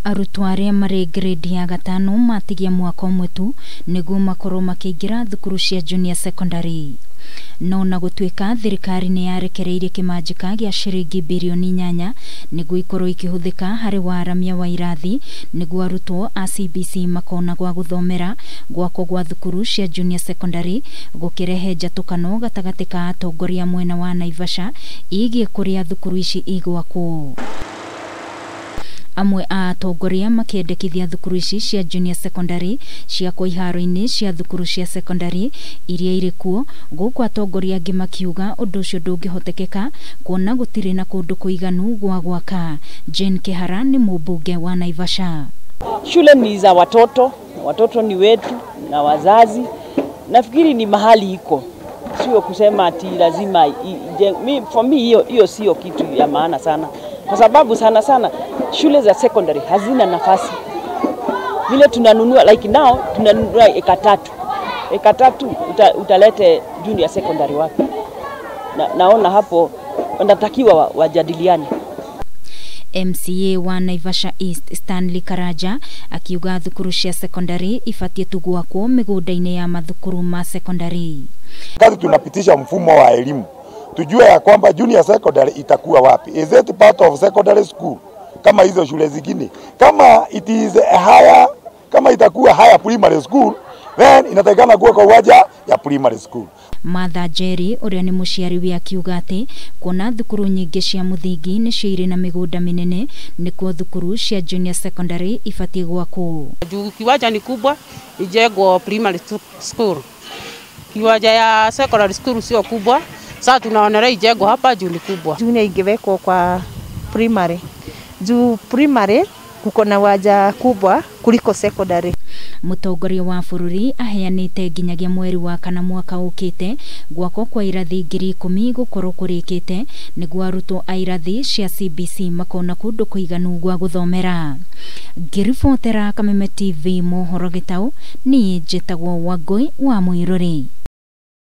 Arutwo arĩa marĩ grade ya gatano matigia mwaka ũmwe tu nĩguo makorwo makĩingĩra thukuru cia junior secondary. No na gũtuĩka thirikari nĩ yarekereirie kĩmanjĩka gĩa ciringi bilioni 8 nĩguo ikorwo ikĩhũthĩka harĩ waramia wa irathi nĩguo arutwo a CBC makona gwa gũthomera, gwako gwa thukuru cia junior secondary gũkĩrehe njatũkano gatagatĩ ka atongoria mwena wa Naivasha igiĩ kũrĩa thukuru ici igwakwo. Amwe a atongoria makĩendekithia thukuru ici cia junior secondary ciakwo iharo-inĩ cia thukuru cia secondary iria irĩ kuo, gũkũ atongoria angĩ makiuga ũndũ ũcio ndũngĩhotekeka kuona gũtirĩ na kũndũ kũiganu gwa gwaka. Jane Kihara ni mũmbunge wa Naivasha. Shule ni za watoto ni wetu na wazazi. Nafikiri ni mahali iko, sio kusema ati lazima for me hiyo sio kitu ya maana sana, kwa sababu sana shule za secondary hazina nafasi. Vile tunanunua like now tunanunua eka tatu utalete junior secondary wapi? Naona hapo wanatakiwa wajadiliane. MCA wa Naivasha East Stanley Karaja akiuga thukuru cia secondary ifatie tugwakwo mĩgũnda-inĩ ya mathukuru ma secondary. Kazi tunapitisha mfumo wa elimu, tujue ya kwamba junior secondary itakuwa wapi. Is it part of secondary school kama hizo shule zingine? Kama it is a higher, kama itakuwa higher primary school, then inatakana kuwa kwa uwanja ya primary school. Martha Jerry ũrĩa nĩ mũciari wa akiuga atĩ kuona thukuru nyingĩ cia mũthingi nĩ cirĩ na mĩgũnda mĩnene nĩkuo thukuru cia junior secondary ifatie gwakwo. Kiwanja ni kubwa ijengwo primary school. Kiwanja ya secondary school sio kubwa. Sasa tunaonelea ijengwo hapa juu ni kubwa. Junior ingewekwa kwa primary. Juu primary kuko na waja kubwa kuliko secondary. Mũtongoria wa bũrũri aheanĩte nginyagia mweri wa kana mwaka ũkĩte gwako kwa irathi 10,000 gũkorwo kũrĩkĩte nĩguo arutwo a irathi cia CBC makona kũndũ kũiganu gwa gũthomera. Ngĩribotera Kameme TV mohoro Gĩtaũ, niĩ njĩtagwo Wangũi wa Mũirũrĩ.